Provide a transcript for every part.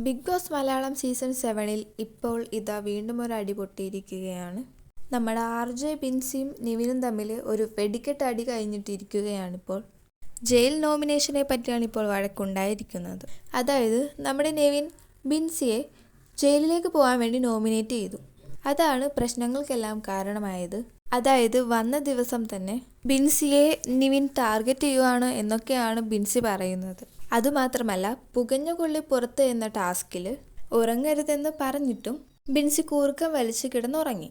Big boss Malayalam season 7-ൽ ഇപ്പോൾ ഇതാ വീണ്ടും ഒരു അടി പൊട്ടിയിരിക്കുകയാണ്. നമ്മുടെ RJ ബിൻസിയും നിവിനും തമ്മിൽ ഒരു വെടിക്കെട്ട് അടി കഴിഞ്ഞിട്ടിരിക്കുകയാണിപ്പോൾ. ജയിൽ നോമിനേഷനെ പറ്റിയാണ് ഇപ്പോൾ വഴക്കുണ്ടായിരിക്കുന്നത്. അതായത് നമ്മുടെ നിവിൻ ബിൻസിയെ ജയിലിലേക്ക് പോകാൻ വേണ്ടി നോമിനേറ്റ് ചെയ്തു. അതാണ് പ്രശ്നങ്ങൾക്കെല്ലാം കാരണമായത്. അതായത് വന്ന ദിവസം തന്നെ ബിൻസിയെ നിവിൻ ടാർഗറ്റ് ചെയ്യുകയാണ് എന്നൊക്കെയാണ് ബിൻസി പറയുന്നത്. അതുമാത്രമല്ല, പുകഞ്ഞ കൊള്ളി പുറത്ത് എന്ന ടാസ്കിൽ ഉറങ്ങരുതെന്ന് പറഞ്ഞിട്ടും ബിൻസി കൂർക്കം വലിച്ചു കിടന്നുറങ്ങി.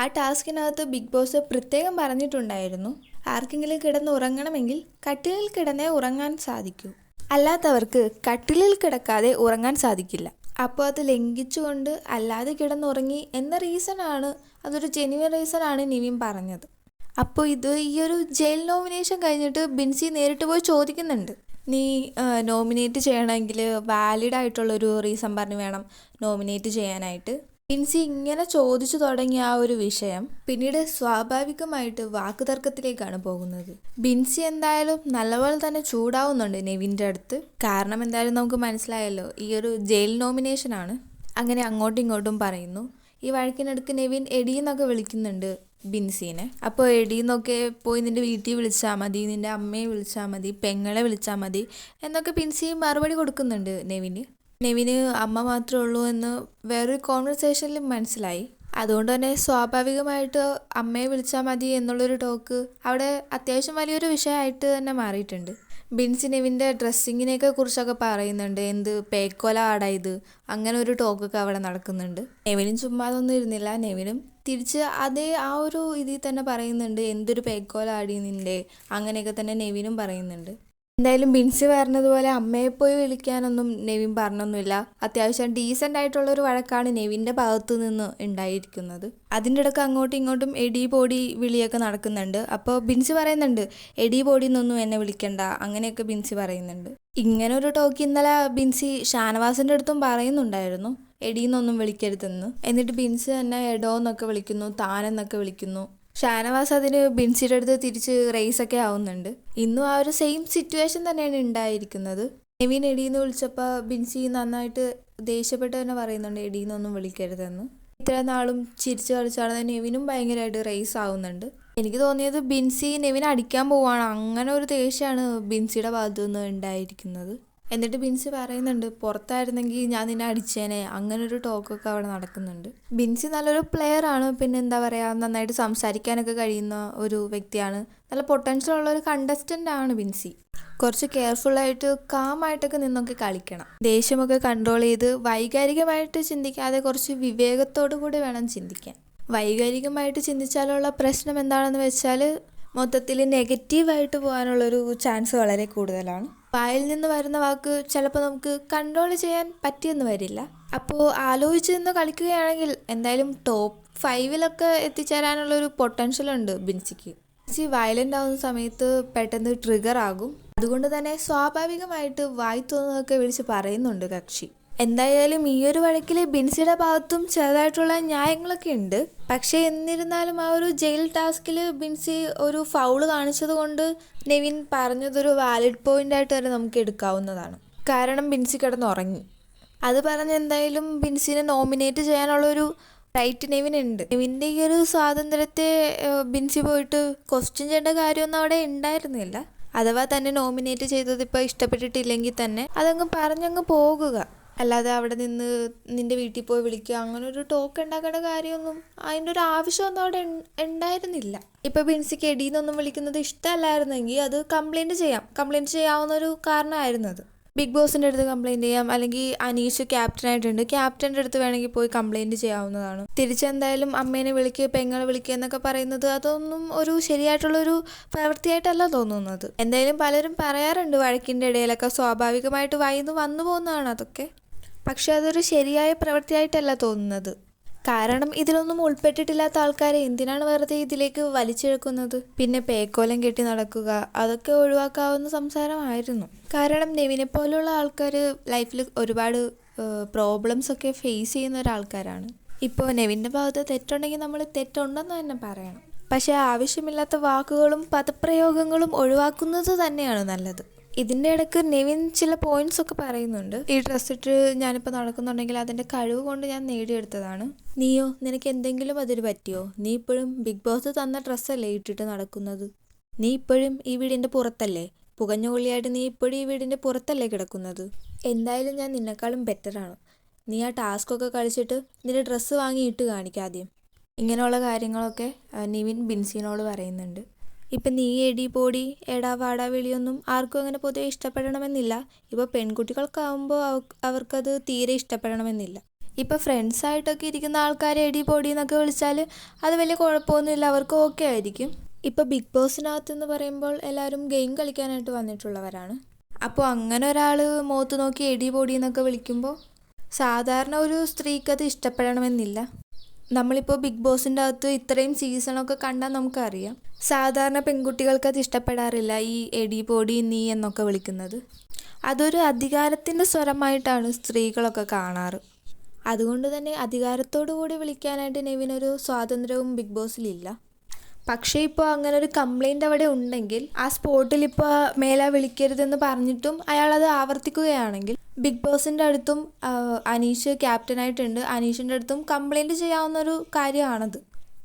ആ ടാസ്കിനകത്ത് ബിഗ് ബോസ് പ്രത്യേകം പറഞ്ഞിട്ടുണ്ടായിരുന്നു, ആർക്കെങ്കിലും കിടന്നുറങ്ങണമെങ്കിൽ കട്ടിലിൽ കിടന്നേ ഉറങ്ങാൻ സാധിക്കൂ, അല്ലാത്തവർക്ക് കട്ടിലിൽ കിടക്കാതെ ഉറങ്ങാൻ സാധിക്കില്ല. അപ്പോൾ അത് ലംഘിച്ചുകൊണ്ട് അല്ലാതെ കിടന്നുറങ്ങി എന്ന റീസണാണ്, അതൊരു ജെന്യുവൻ റീസണാണ് നിവിൻ പറഞ്ഞത്. അപ്പോൾ ഈ ഒരു ജയിൽ നോമിനേഷൻ കഴിഞ്ഞിട്ട് ബിൻസി നേരിട്ട് പോയി ചോദിക്കുന്നുണ്ട്, നീ നോമിനേറ്റ് ചെയ്യണമെങ്കിൽ വാലിഡ് ആയിട്ടുള്ളൊരു റീസൺ പറഞ്ഞ് വേണം നോമിനേറ്റ് ചെയ്യാനായിട്ട്. ബിൻസി ഇങ്ങനെ ചോദിച്ചു തുടങ്ങിയ ആ ഒരു വിഷയം പിന്നീട് സ്വാഭാവികമായിട്ട് വാക്കുതർക്കത്തിലേക്കാണ് പോകുന്നത്. ബിൻസി എന്തായാലും നല്ലപോലെ തന്നെ ചൂടാവുന്നുണ്ട് നെവിൻ്റെ അടുത്ത്. കാരണം എന്തായാലും നമുക്ക് മനസ്സിലായല്ലോ, ഈ ഒരു ജയിൽ നോമിനേഷനാണ്. അങ്ങനെ അങ്ങോട്ടും ഇങ്ങോട്ടും പറയുന്നു. ഈ വഴക്കിനടുക്ക് നെവിൻ എടീന്നൊക്കെ വിളിക്കുന്നുണ്ട് ബിൻസീനെ. അപ്പോൾ എടീന്നൊക്കെ പോയി നിൻ്റെ വീട്ടിൽ വിളിച്ചാൽ മതി, നിൻ്റെ അമ്മയെ വിളിച്ചാൽ മതി, പെങ്ങളെ വിളിച്ചാൽ മതി എന്നൊക്കെ ബിൻസി മറുപടി കൊടുക്കുന്നുണ്ട് നെവിന് അമ്മ മാത്രമേ ഉള്ളൂ എന്ന് വേറൊരു കോൺവെർസേഷനിൽ മനസ്സിലായി. അതുകൊണ്ട് തന്നെ സ്വാഭാവികമായിട്ട് അമ്മയെ വിളിച്ചാൽ മതി എന്നുള്ളൊരു ടോക്ക് അവിടെ അത്യാവശ്യം വലിയൊരു വിഷയമായിട്ട് തന്നെ മാറിയിട്ടുണ്ട്. ബിൻസി നെവിൻ്റെ ഡ്രസ്സിങ്ങിനെയൊക്കെ കുറിച്ചൊക്കെ പറയുന്നുണ്ട്, എന്ത് പേക്കോല ആടായത്, അങ്ങനെ ഒരു ടോക്കൊക്കെ അവിടെ നടക്കുന്നുണ്ട്. നെവിനും ചുമ്മാതൊന്നും ഇരുന്നില്ല, നെവിനും തിരിച്ച് അതേ ആ ഒരു ഇതിൽ തന്നെ പറയുന്നുണ്ട്, എന്തൊരു പേക്കോല ആടി നിൻ്റെ, അങ്ങനെയൊക്കെ തന്നെ നെവിനും പറയുന്നുണ്ട്. എന്തായാലും ബിൻസി പറഞ്ഞതുപോലെ അമ്മയെ പോയി വിളിക്കാനൊന്നും നെവിൻ പറഞ്ഞൊന്നുമില്ല. അത്യാവശ്യം ഡീസൻ്റ് ആയിട്ടുള്ളൊരു വഴക്കാണ് നെവിൻ്റെ ഭാഗത്തു നിന്ന് ഉണ്ടായിരിക്കുന്നത്. അതിൻ്റെ ഇടയ്ക്ക് അങ്ങോട്ടും ഇങ്ങോട്ടും എടി പോടി വിളിയൊക്കെ നടക്കുന്നുണ്ട്. അപ്പോൾ ബിൻസി പറയുന്നുണ്ട്, എടി പോടി എന്നൊന്നും എന്നെ വിളിക്കണ്ട, അങ്ങനെയൊക്കെ ബിൻസി പറയുന്നുണ്ട്. ഇങ്ങനെ ഒരു ടോക്ക് ഇന്നലെ ബിൻസി ഷാനവാസിൻ്റെ അടുത്തും പറയുന്നുണ്ടായിരുന്നു, എടീന്നൊന്നും വിളിക്കരുതെന്ന്. എന്നിട്ട് ബിൻസി തന്നെ എടോ എന്നൊക്കെ വിളിക്കുന്നു, താനെന്നൊക്കെ വിളിക്കുന്നു. ഷാനവാസ് അതിന് ബിൻസിയുടെ അടുത്ത് തിരിച്ച് റേസൊക്കെ ആവുന്നുണ്ട്. ഇന്നും ആ ഒരു സെയിം സിറ്റുവേഷൻ തന്നെയാണ് ഉണ്ടായിരിക്കുന്നത്. നെവിൻ എടീന്ന് വിളിച്ചപ്പോൾ ബിൻസി നന്നായിട്ട് ദേഷ്യപ്പെട്ട് തന്നെ പറയുന്നുണ്ട്, എടീന്നൊന്നും വിളിക്കരുതെന്ന്. ഇത്ര നാളും ചിരിച്ചു കളിച്ചാണ് നെവിനും ഭയങ്കരമായിട്ട് റേസ് ആവുന്നുണ്ട്. എനിക്ക് തോന്നിയത് ബിൻസി നെവിനെ അടിക്കാൻ പോവാണ്, അങ്ങനെ ഒരു ദേഷ്യമാണ് ബിൻസിയുടെ ഭാഗത്തു നിന്ന് ഉണ്ടായിരിക്കുന്നത്. എന്നിട്ട് ബിൻസി പറയുന്നുണ്ട്, പുറത്തായിരുന്നെങ്കിൽ ഞാൻ നിന്നെ അടിച്ചേനെ, അങ്ങനൊരു ടോക്കൊക്കെ അവിടെ നടക്കുന്നുണ്ട്. ബിൻസി നല്ലൊരു പ്ലെയറാണ്, പിന്നെ എന്താ പറയുക, നന്നായിട്ട് സംസാരിക്കാനൊക്കെ കഴിയുന്ന ഒരു വ്യക്തിയാണ്, നല്ല പൊട്ടൻഷ്യൽ ഉള്ള ഒരു കണ്ടസ്റ്റൻ്റ് ആണ് ബിൻസി. കുറച്ച് കെയർഫുള്ളായിട്ട് കാമായിട്ടൊക്കെ നിന്നൊക്കെ കളിക്കണം. ദേഷ്യമൊക്കെ കൺട്രോൾ ചെയ്ത് വൈകാരികമായിട്ട് ചിന്തിക്കാതെ കുറച്ച് വിവേകത്തോടു കൂടി വേണം ചിന്തിക്കാൻ. വൈകാരികമായിട്ട് ചിന്തിച്ചാലുള്ള പ്രശ്നം എന്താണെന്ന് വെച്ചാൽ മൊത്തത്തിൽ നെഗറ്റീവായിട്ട് പോകാനുള്ളൊരു ചാൻസ് വളരെ കൂടുതലാണ്. വായിൽ നിന്ന് വരുന്ന വാക്ക് ചിലപ്പോൾ നമുക്ക് കൺട്രോൾ ചെയ്യാൻ പറ്റിയെന്ന് വരില്ല. അപ്പോൾ ആലോചിച്ച് നിന്ന് കളിക്കുകയാണെങ്കിൽ എന്തായാലും ടോപ്പ് 5-ലൊക്കെ എത്തിച്ചേരാനുള്ളൊരു പൊട്ടൻഷ്യലുണ്ട് ബിൻസിക്ക്. ബിൻസി വയലൻ്റ് ആവുന്ന സമയത്ത് പെട്ടെന്ന് ട്രിഗർ ആകും. അതുകൊണ്ട് തന്നെ സ്വാഭാവികമായിട്ട് വായി തോന്നുന്നതൊക്കെ വിളിച്ച് പറയുന്നുണ്ട് കക്ഷി. എന്തായാലും ഈ ഒരു വഴക്കിൽ ബിൻസിയുടെ ഭാഗത്തും ചെറുതായിട്ടുള്ള ന്യായങ്ങളൊക്കെ ഉണ്ട്. പക്ഷേ എന്നിരുന്നാലും ആ ഒരു ജയിൽ ടാസ്കിൽ ബിൻസി ഒരു ഫൗള് കാണിച്ചത് കൊണ്ട് നെവിൻ പറഞ്ഞതൊരു വാലിഡ് പോയിന്റ് ആയിട്ട് തന്നെ നമുക്ക് എടുക്കാവുന്നതാണ്. കാരണം ബിൻസി കിടന്നുറങ്ങി. അത് പറഞ്ഞ് എന്തായാലും ബിൻസിനെ നോമിനേറ്റ് ചെയ്യാനുള്ളൊരു റൈറ്റ് നെവിനുണ്ട്. നെവിൻ്റെ ഈ ഒരു സ്വാതന്ത്ര്യത്തെ ബിൻസി പോയിട്ട് ക്വസ്റ്റ്യൻ ചെയ്യേണ്ട കാര്യമൊന്നും അവിടെ ഉണ്ടായിരുന്നില്ല. അഥവാ തന്നെ നോമിനേറ്റ് ചെയ്തത് ഇപ്പോൾ ഇഷ്ടപ്പെട്ടിട്ടില്ലെങ്കിൽ തന്നെ അതങ്ങ് പറഞ്ഞങ്ങ് പോകുക, അല്ലാതെ അവിടെ നിന്ന് നിൻ്റെ വീട്ടിൽ പോയി വിളിക്കുക, അങ്ങനെ ഒരു ടോക്ക് ഉണ്ടാക്കേണ്ട കാര്യമൊന്നും, അതിൻ്റെ ഒരു ആവശ്യമൊന്നും അവിടെ ഉണ്ടായിരുന്നില്ല. ഇപ്പോൾ ബിൻസിക്ക് എടീന്നൊന്നും വിളിക്കുന്നത് ഇഷ്ടമല്ലായിരുന്നെങ്കിൽ അത് കംപ്ലയിൻറ്റ് ചെയ്യാവുന്നൊരു കാരണമായിരുന്നു അത്. ബിഗ് ബോസിൻ്റെ അടുത്ത് കംപ്ലയിൻറ്റ് ചെയ്യാം, അല്ലെങ്കിൽ അനീഷ് ക്യാപ്റ്റനായിട്ടുണ്ട്, ക്യാപ്റ്റൻ്റെ അടുത്ത് വേണമെങ്കിൽ പോയി കംപ്ലയിൻറ്റ് ചെയ്യാവുന്നതാണ്. തിരിച്ചെന്തായാലും അമ്മേനെ വിളിക്കുക, പെങ്ങളെ വിളിക്കുക എന്നൊക്കെ പറയുന്നത് അതൊന്നും ഒരു ശരിയായിട്ടുള്ളൊരു പ്രവൃത്തിയായിട്ടല്ല തോന്നുന്നത്. എന്തായാലും പലരും പറയാറുണ്ട് വഴക്കിൻ്റെ ഇടയിലൊക്കെ സ്വാഭാവികമായിട്ട് വായിന്ന് വന്നു പോകുന്നതാണ് അതൊക്കെ. പക്ഷെ അതൊരു ശരിയായ പ്രവൃത്തിയായിട്ടല്ല തോന്നുന്നത്. കാരണം ഇതിലൊന്നും ഉൾപ്പെട്ടിട്ടില്ലാത്ത ആൾക്കാരെ എന്തിനാണ് വെറുതെ ഇതിലേക്ക് വലിച്ചെടുക്കുന്നത്? പിന്നെ പേക്കോലം കെട്ടി നടക്കുക, അതൊക്കെ ഒഴിവാക്കാവുന്ന സംസാരമായിരുന്നു. കാരണം നെവിനെ പോലുള്ള ആൾക്കാർ ലൈഫിൽ ഒരുപാട് പ്രോബ്ലംസ് ഒക്കെ ഫേസ് ചെയ്യുന്ന ഒരാൾക്കാരാണ്. ഇപ്പോൾ നെവിൻ്റെ ഭാഗത്ത് തെറ്റുണ്ടെങ്കിൽ നമ്മൾ തെറ്റുണ്ടെന്ന് തന്നെ പറയണം. പക്ഷേ ആവശ്യമില്ലാത്ത വാക്കുകളും പദപ്രയോഗങ്ങളും ഒഴിവാക്കുന്നത് തന്നെയാണ് നല്ലത്. ഇതിൻ്റെ ഇടയ്ക്ക് നെവിൻ ചില പോയിന്റ്സ് ഒക്കെ പറയുന്നുണ്ട്. ഈ ഡ്രസ്സ് ഇട്ട് ഞാനിപ്പോൾ നടക്കുന്നുണ്ടെങ്കിൽ അതിൻ്റെ കഴിവ് കൊണ്ട് ഞാൻ നേടിയെടുത്തതാണ്. നീയോ, നിനക്ക് എന്തെങ്കിലും അതിന് പറ്റിയോ? നീ ഇപ്പോഴും ബിഗ് ബോസ് തന്ന ഡ്രസ്സല്ലേ ഇട്ടിട്ട് നടക്കുന്നത്? നീ ഇപ്പോഴും ഈ വീടിൻ്റെ പുറത്തല്ലേ? പുകഞ്ഞ കൊള്ളിയായിട്ട് നീ ഇപ്പോഴും ഈ വീടിൻ്റെ പുറത്തല്ലേ കിടക്കുന്നത്? എന്തായാലും ഞാൻ നിന്നെക്കാളും ബെറ്ററാണ്. നീ ആ ടാസ്കൊക്കെ കളിച്ചിട്ട് നിന്റെ ഡ്രസ്സ് വാങ്ങി ഇട്ട് കാണിക്കാദ്യം. ഇങ്ങനെയുള്ള കാര്യങ്ങളൊക്കെ നിവിൻ ബിൻസിനോട് പറയുന്നുണ്ട്. ഇപ്പം നീ എടി പോടി എടാ വാടാ വിളിയൊന്നും ആർക്കും അങ്ങനെ പൊതുവെ ഇഷ്ടപ്പെടണമെന്നില്ല. ഇപ്പോൾ പെൺകുട്ടികൾക്കാവുമ്പോൾ അവർക്കത് തീരെ ഇഷ്ടപ്പെടണമെന്നില്ല. ഇപ്പോൾ ഫ്രണ്ട്സായിട്ടൊക്കെ ഇരിക്കുന്ന ആൾക്കാരെ എടി പോടി എന്നൊക്കെ വിളിച്ചാൽ അത് വലിയ കുഴപ്പമൊന്നുമില്ല, അവർക്ക് ഓക്കെ ആയിരിക്കും. ഇപ്പോൾ ബിഗ് ബോസിനകത്തെന്ന് പറയുമ്പോൾ എല്ലാവരും ഗെയിം കളിക്കാനായിട്ട് വന്നിട്ടുള്ളവരാണ്. അപ്പോൾ അങ്ങനെ ഒരാൾ മുഖത്ത് നോക്കി എടി പൊടി എന്നൊക്കെ വിളിക്കുമ്പോൾ സാധാരണ ഒരു സ്ത്രീക്ക് അത് ഇഷ്ടപ്പെടണമെന്നില്ല. നമ്മളിപ്പോൾ ബിഗ് ബോസിൻ്റെ അകത്ത് ഇത്രയും സീസണൊക്കെ കണ്ടാൽ നമുക്കറിയാം, സാധാരണ പെൺകുട്ടികൾക്ക് അത് ഇഷ്ടപ്പെടാറില്ല ഈ എടി പൊടി നീ എന്നൊക്കെ വിളിക്കുന്നത്. അതൊരു അധികാരത്തിൻ്റെ സ്വരമായിട്ടാണ് സ്ത്രീകളൊക്കെ കാണാറ്. അതുകൊണ്ട് തന്നെ അധികാരത്തോടു കൂടി വിളിക്കാനായിട്ട് നെവിനൊരു സ്വാതന്ത്ര്യവും ബിഗ് ബോസിലില്ല. പക്ഷേ ഇപ്പോൾ അങ്ങനെ ഒരു കംപ്ലൈൻറ്റ് അവിടെ ഉണ്ടെങ്കിൽ ആ സ്പോട്ടിൽ ഇപ്പോൾ മേലെ വിളിക്കരുതെന്ന് പറഞ്ഞിട്ടും അയാളത് ആവർത്തിക്കുകയാണെങ്കിൽ ബിഗ് ബോസിൻ്റെ അടുത്തും അനീഷ് ക്യാപ്റ്റനായിട്ടുണ്ട്, അനീഷിൻ്റെ അടുത്തും കംപ്ലൈൻറ്റ് ചെയ്യാവുന്നൊരു കാര്യമാണത്.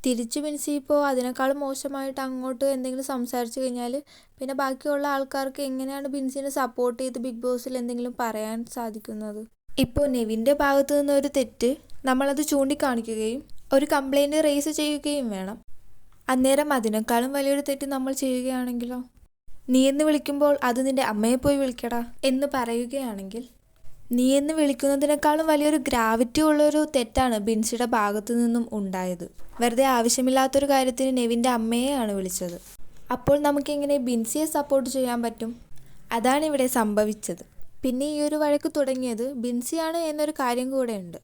തിരിച്ചു ബിൻസി ഇപ്പോൾ അതിനേക്കാളും മോശമായിട്ട് അങ്ങോട്ട് എന്തെങ്കിലും സംസാരിച്ചു കഴിഞ്ഞാൽ പിന്നെ ബാക്കിയുള്ള ആൾക്കാർക്ക് എങ്ങനെയാണ് ബിൻസിനെ സപ്പോർട്ട് ചെയ്ത് ബിഗ് ബോസിൽ എന്തെങ്കിലും പറയാൻ സാധിക്കുന്നത്? ഇപ്പോൾ നെവിൻ്റെ ഭാഗത്തു നിന്നൊരു തെറ്റ് നമ്മളത് ചൂണ്ടിക്കാണിക്കുകയും ഒരു കംപ്ലൈൻറ്റ് റേസ് ചെയ്യുകയും വേണം. അന്നേരം അതിനേക്കാളും വലിയൊരു തെറ്റ് നമ്മൾ ചെയ്യുകയാണെങ്കിലോ? നീ എന്ന് വിളിക്കുമ്പോൾ അത് നിൻ്റെ അമ്മയെ പോയി വിളിക്കടാ എന്ന് പറയുകയാണെങ്കിൽ നീ എന്ന് വിളിക്കുന്നതിനേക്കാളും വലിയൊരു ഗ്രാവിറ്റി ഉള്ളൊരു തെറ്റാണ് ബിൻസിയുടെ ഭാഗത്തു നിന്നും ഉണ്ടായത്. വെറുതെ ആവശ്യമില്ലാത്തൊരു കാര്യത്തിന് നെവിൻ്റെ അമ്മയെയാണ് വിളിച്ചത്. അപ്പോൾ നമുക്കെങ്ങനെ ബിൻസിയെ സപ്പോർട്ട് ചെയ്യാൻ പറ്റും? അതാണ് ഇവിടെ സംഭവിച്ചത്. പിന്നെ ഈ ഒരു വഴക്ക് തുടങ്ങിയത് ബിൻസിയാണ് എന്നൊരു കാര്യം കൂടെ ഉണ്ട്.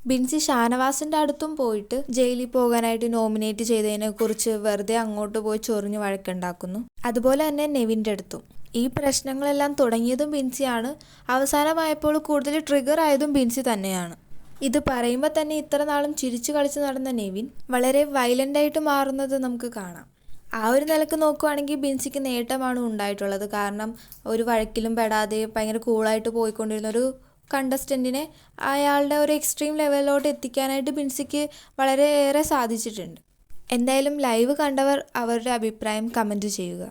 ബിൻസി ഷാനവാസിൻ്റെ അടുത്തും പോയിട്ട് ജയിലിൽ പോകാനായിട്ട് നോമിനേറ്റ് ചെയ്തതിനെ കുറിച്ച് വെറുതെ അങ്ങോട്ട് പോയി ചൊറിഞ്ഞ് വഴക്കുണ്ടാക്കുന്നു. അതുപോലെ തന്നെ നെവിൻ്റെ അടുത്തും. ഈ പ്രശ്നങ്ങളെല്ലാം തുടങ്ങിയതും ബിൻസിയാണ്, അവസാനമായപ്പോൾ കൂടുതൽ ട്രിഗർ ആയതും ബിൻസി തന്നെയാണ്. ഇത് പറയുമ്പോൾ തന്നെ ഇത്ര നാളും ചിരിച്ചു കളിച്ച് നടന്ന നെവിൻ വളരെ വയലൻ്റായിട്ട് മാറുന്നത് നമുക്ക് കാണാം. ആ ഒരു നിലക്ക് നോക്കുവാണെങ്കിൽ ബിൻസിക്ക് നേട്ടമാണ് ഉണ്ടായിട്ടുള്ളത്. കാരണം ഒരു വഴക്കിലും പെടാതെ ഭയങ്കര കൂളായിട്ട് പോയിക്കൊണ്ടിരുന്നൊരു കണ്ടസ്റ്റൻറ്റിനെ അയാളുടെ ഒരു എക്സ്ട്രീം ലെവലിലോട്ട് എത്തിക്കാനായിട്ട് ബിൻസിക്ക് വളരെയേറെ സാധിച്ചിട്ടുണ്ട്. എന്തായാലും ലൈവ് കണ്ടവർ അവരുടെ അഭിപ്രായം കമൻറ്റ് ചെയ്യുക.